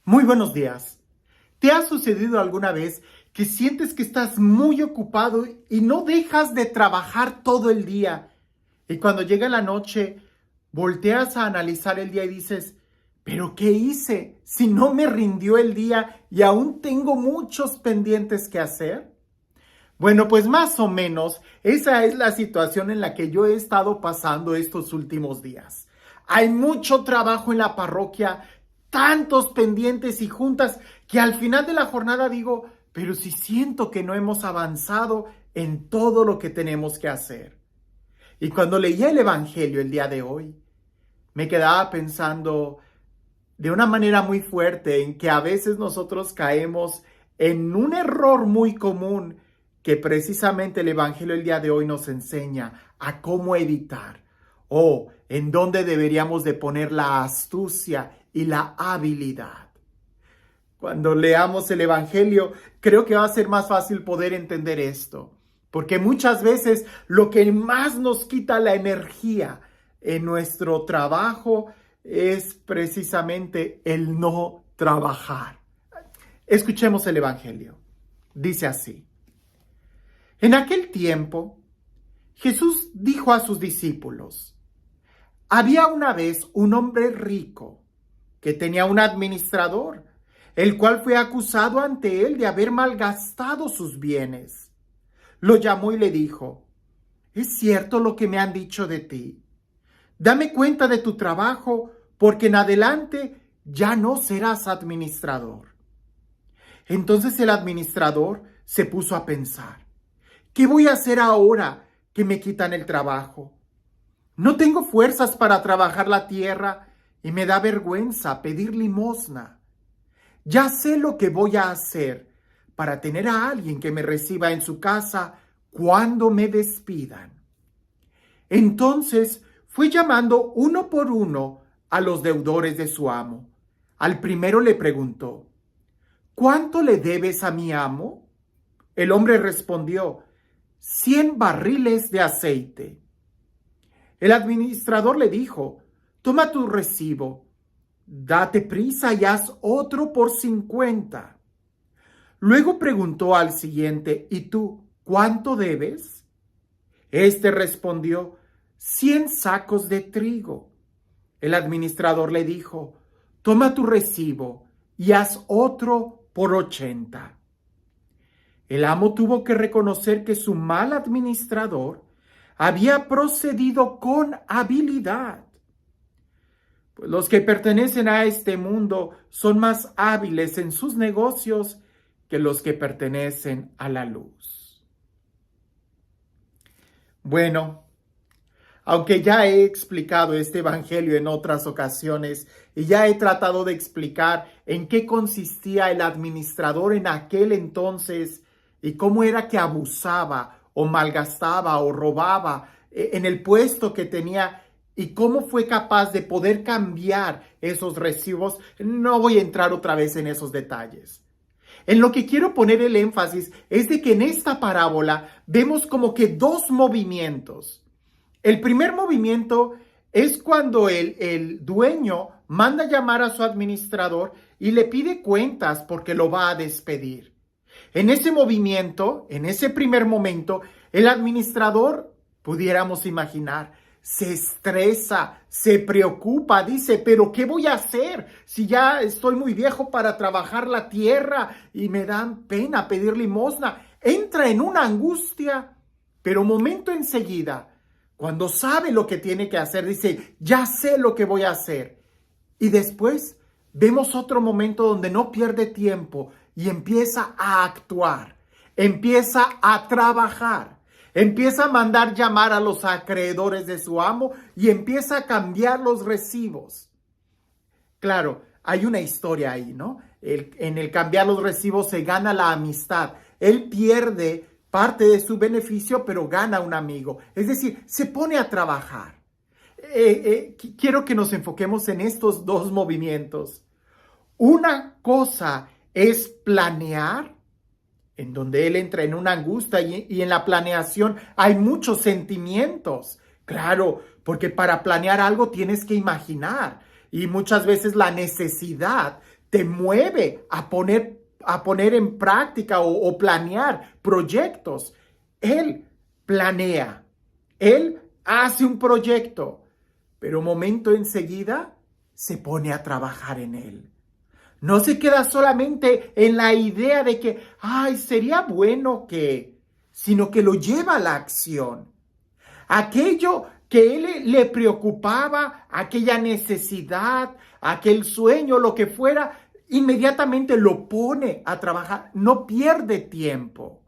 Muy buenos días. ¿Te ha sucedido alguna vez que sientes que estás muy ocupado y no dejas de trabajar todo el día? Y cuando llega la noche, volteas a analizar el día y dices, ¿pero qué hice si no me rindió el día y aún tengo muchos pendientes que hacer? Bueno, pues más o menos esa es la situación en la que yo he estado pasando estos últimos días. Hay mucho trabajo en la parroquia, tantos pendientes y juntas que al final de la jornada digo, pero si siento que no hemos avanzado en todo lo que tenemos que hacer. Y cuando leía el Evangelio el día de hoy, me quedaba pensando de una manera muy fuerte en que a veces nosotros caemos en un error muy común que precisamente el Evangelio el día de hoy nos enseña a cómo evitar o en dónde deberíamos de poner la astucia y la habilidad. Cuando leamos el Evangelio, creo que va a ser más fácil poder entender esto, porque muchas veces lo que más nos quita la energía en nuestro trabajo es precisamente el no trabajar. Escuchemos el Evangelio. Dice así: En aquel tiempo, Jesús dijo a sus discípulos: había una vez un hombre rico que tenía un administrador, el cual fue acusado ante él de haber malgastado sus bienes. Lo llamó y le dijo: ¿es cierto lo que me han dicho de ti? Dame cuenta de tu trabajo, porque en adelante ya no serás administrador. Entonces el administrador se puso a pensar: ¿qué voy a hacer ahora que me quitan el trabajo? No tengo fuerzas para trabajar la tierra y me da vergüenza pedir limosna. Ya sé lo que voy a hacer para tener a alguien que me reciba en su casa cuando me despidan. Entonces fue llamando uno por uno a los deudores de su amo. Al primero le preguntó: ¿cuánto le debes a mi amo? El hombre respondió: 100 barriles de aceite. El administrador le dijo: toma tu recibo, date prisa y haz otro por 50. Luego preguntó al siguiente: ¿y tú cuánto debes? Este respondió: 100 sacos de trigo. El administrador le dijo: toma tu recibo y haz otro por 80. El amo tuvo que reconocer que su mal administrador había procedido con habilidad. Pues los que pertenecen a este mundo son más hábiles en sus negocios que los que pertenecen a la luz. Bueno, aunque ya he explicado este evangelio en otras ocasiones y ya he tratado de explicar en qué consistía el administrador en aquel entonces y cómo era que abusaba o malgastaba o robaba en el puesto que tenía y cómo fue capaz de poder cambiar esos recibos, no voy a entrar otra vez en esos detalles. En lo que quiero poner el énfasis es de que en esta parábola vemos como que dos movimientos. El primer movimiento es cuando el dueño manda llamar a su administrador y le pide cuentas porque lo va a despedir. En ese movimiento, en ese primer momento, el administrador, pudiéramos imaginar, se estresa, se preocupa, dice: ¿pero qué voy a hacer si ya estoy muy viejo para trabajar la tierra y me dan pena pedir limosna? Entra en una angustia, pero momento enseguida, cuando sabe lo que tiene que hacer, dice: ya sé lo que voy a hacer. Y después vemos otro momento donde no pierde tiempo y empieza a actuar, empieza a trabajar, empieza a mandar llamar a los acreedores de su amo y empieza a cambiar los recibos. Claro, hay una historia ahí, ¿no? En el cambiar los recibos se gana la amistad. Él pierde parte de su beneficio, pero gana un amigo. Es decir, se pone a trabajar. Quiero que nos enfoquemos en estos dos movimientos. Una cosa es planear, en donde él entra en una angustia y en la planeación hay muchos sentimientos. Claro, porque para planear algo tienes que imaginar y muchas veces la necesidad te mueve a poner en práctica o planear proyectos. Él planea, él hace un proyecto, pero momento enseguida se pone a trabajar en él. No se queda solamente en la idea de que, sería bueno que, sino que lo lleva a la acción. Aquello que él le preocupaba, aquella necesidad, aquel sueño, lo que fuera, inmediatamente lo pone a trabajar, no pierde tiempo.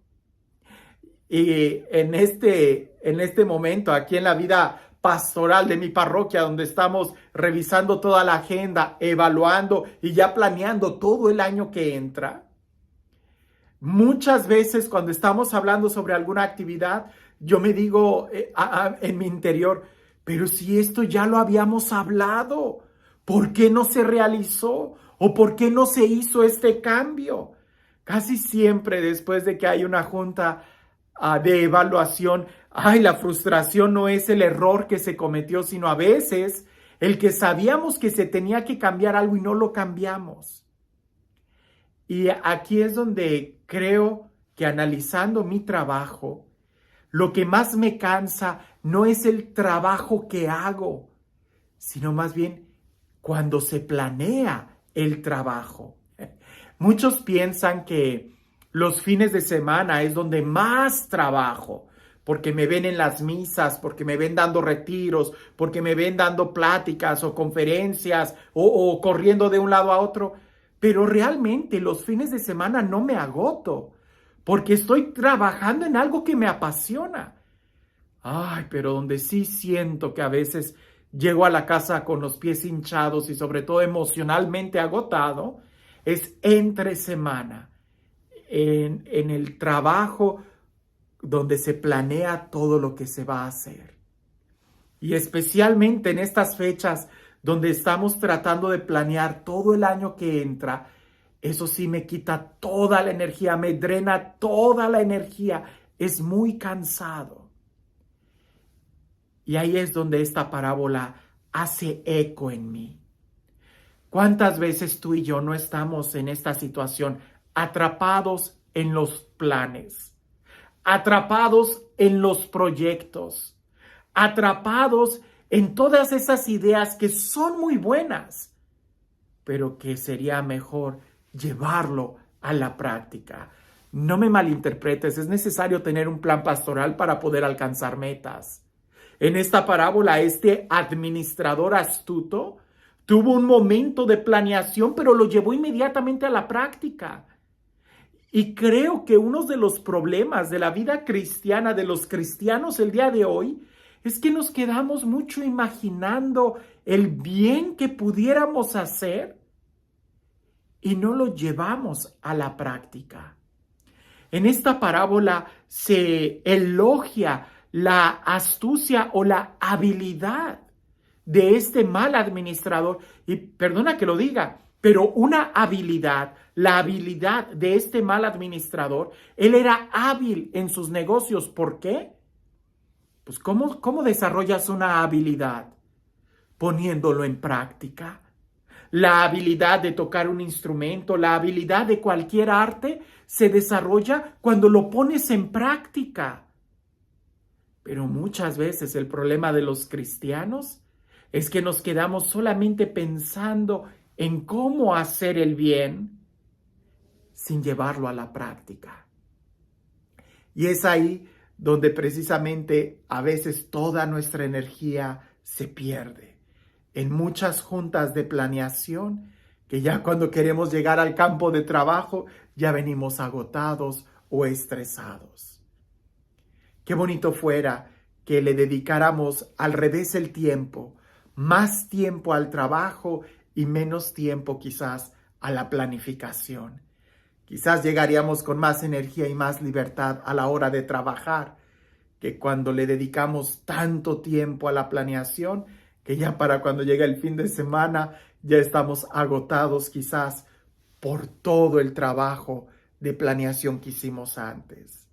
Y en este momento, aquí en la vida pastoral de mi parroquia, donde estamos revisando toda la agenda, evaluando y ya planeando todo el año que entra, muchas veces cuando estamos hablando sobre alguna actividad, yo me digo en mi interior, pero si esto ya lo habíamos hablado, ¿por qué no se realizó? ¿O por qué no se hizo este cambio? Casi siempre después de que hay una junta de evaluación, la frustración no es el error que se cometió, sino a veces el que sabíamos que se tenía que cambiar algo y no lo cambiamos. Y aquí es donde creo que analizando mi trabajo, lo que más me cansa no es el trabajo que hago, sino más bien cuando se planea el trabajo. Muchos piensan que los fines de semana es donde más trabajo, porque me ven en las misas, porque me ven dando retiros, porque me ven dando pláticas o conferencias o corriendo de un lado a otro. Pero realmente los fines de semana no me agoto, porque estoy trabajando en algo que me apasiona. Pero donde sí siento que a veces llego a la casa con los pies hinchados y sobre todo emocionalmente agotado, es entre semana, en el trabajo donde se planea todo lo que se va a hacer. Y especialmente en estas fechas donde estamos tratando de planear todo el año que entra, eso sí me quita toda la energía, me drena toda la energía, es muy cansado. Y ahí es donde esta parábola hace eco en mí. ¿Cuántas veces tú y yo no estamos en esta situación, atrapados en los planes, atrapados en los proyectos, atrapados en todas esas ideas que son muy buenas, pero que sería mejor llevarlo a la práctica? No me malinterpretes, es necesario tener un plan pastoral para poder alcanzar metas. En esta parábola, este administrador astuto tuvo un momento de planeación, pero lo llevó inmediatamente a la práctica. Y creo que uno de los problemas de la vida cristiana, de los cristianos el día de hoy, es que nos quedamos mucho imaginando el bien que pudiéramos hacer y no lo llevamos a la práctica. En esta parábola se elogia la astucia o la habilidad de este mal administrador. Y perdona que lo diga, pero una habilidad, la habilidad de este mal administrador, él era hábil en sus negocios. ¿Por qué? Pues ¿cómo desarrollas una habilidad? Poniéndolo en práctica. La habilidad de tocar un instrumento, la habilidad de cualquier arte se desarrolla cuando lo pones en práctica. Pero muchas veces el problema de los cristianos es que nos quedamos solamente pensando en cómo hacer el bien sin llevarlo a la práctica. Y es ahí donde precisamente a veces toda nuestra energía se pierde. En muchas juntas de planeación, que ya cuando queremos llegar al campo de trabajo, ya venimos agotados o estresados. Qué bonito fuera que le dedicáramos al revés el tiempo, más tiempo al trabajo y menos tiempo quizás a la planificación. Quizás llegaríamos con más energía y más libertad a la hora de trabajar, que cuando le dedicamos tanto tiempo a la planeación, que ya para cuando llega el fin de semana ya estamos agotados quizás por todo el trabajo de planeación que hicimos antes.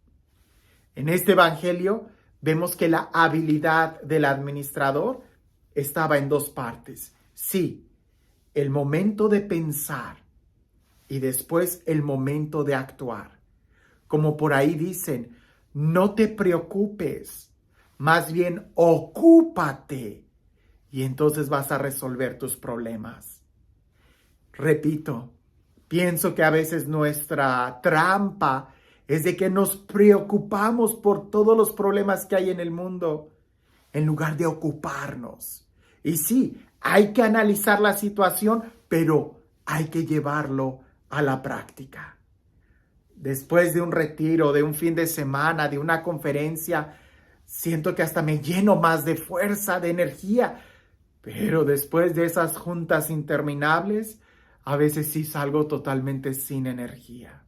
En este evangelio vemos que la habilidad del administrador estaba en dos partes. Sí, el momento de pensar y después el momento de actuar. Como por ahí dicen, no te preocupes, más bien ocúpate y entonces vas a resolver tus problemas. Repito, pienso que a veces nuestra trampa es de que nos preocupamos por todos los problemas que hay en el mundo en lugar de ocuparnos. Y sí, hay que analizar la situación, pero hay que llevarlo a la práctica. Después de un retiro, de un fin de semana, de una conferencia, siento que hasta me lleno más de fuerza, de energía. Pero después de esas juntas interminables, a veces sí salgo totalmente sin energía.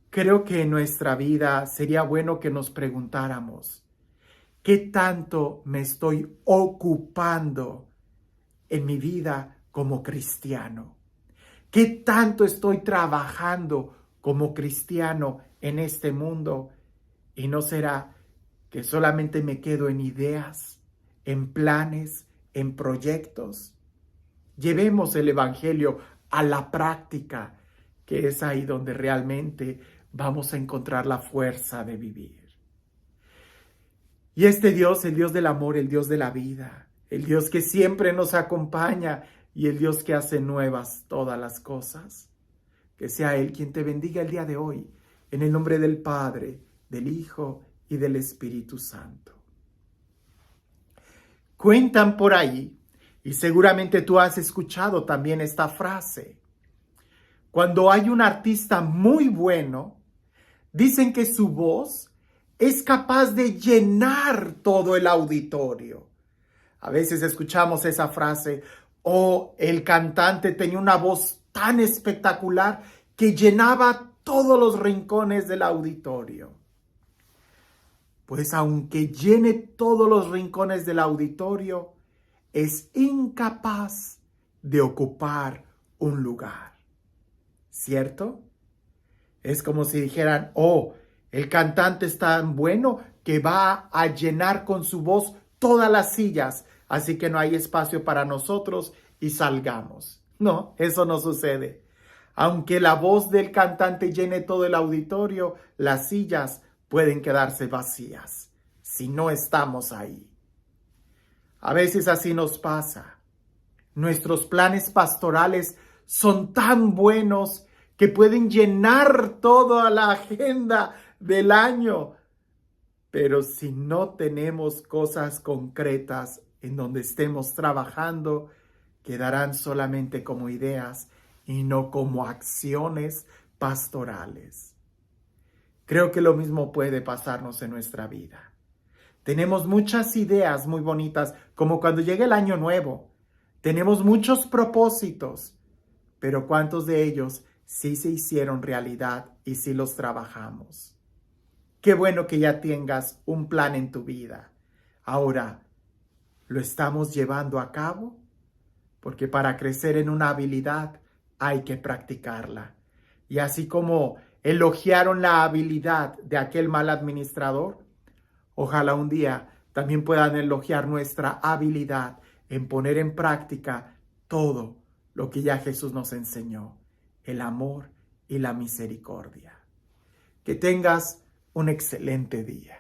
Creo que en nuestra vida sería bueno que nos preguntáramos, ¿qué tanto me estoy ocupando en mi vida como cristiano? ¿Qué tanto estoy trabajando como cristiano en este mundo? ¿Y no será que solamente me quedo en ideas, en planes, en proyectos? Llevemos el evangelio a la práctica, que es ahí donde realmente vamos a encontrar la fuerza de vivir. Y este Dios, el Dios del amor, el Dios de la vida, el Dios que siempre nos acompaña y el Dios que hace nuevas todas las cosas, que sea Él quien te bendiga el día de hoy, en el nombre del Padre, del Hijo y del Espíritu Santo. Cuentan por ahí, y seguramente tú has escuchado también esta frase, cuando hay un artista muy bueno, dicen que su voz es capaz de llenar todo el auditorio. A veces escuchamos esa frase, el cantante tenía una voz tan espectacular que llenaba todos los rincones del auditorio. Pues aunque llene todos los rincones del auditorio, es incapaz de ocupar un lugar. ¿Cierto? Es como si dijeran, el cantante es tan bueno que va a llenar con su voz todas las sillas, así que no hay espacio para nosotros y salgamos. No, eso no sucede. Aunque la voz del cantante llene todo el auditorio, las sillas pueden quedarse vacías si no estamos ahí. A veces así nos pasa. Nuestros planes pastorales son tan buenos que pueden llenar toda la agenda del año. Pero si no tenemos cosas concretas en donde estemos trabajando, quedarán solamente como ideas y no como acciones pastorales. Creo que lo mismo puede pasarnos en nuestra vida. Tenemos muchas ideas muy bonitas, como cuando llega el año nuevo. Tenemos muchos propósitos, pero ¿cuántos de ellos sí se hicieron realidad y sí los trabajamos? Qué bueno que ya tengas un plan en tu vida. Ahora, ¿lo estamos llevando a cabo? Porque para crecer en una habilidad hay que practicarla. Y así como elogiaron la habilidad de aquel mal administrador, ojalá un día también puedan elogiar nuestra habilidad en poner en práctica todo lo que ya Jesús nos enseñó, el amor y la misericordia. Que tengas un excelente día.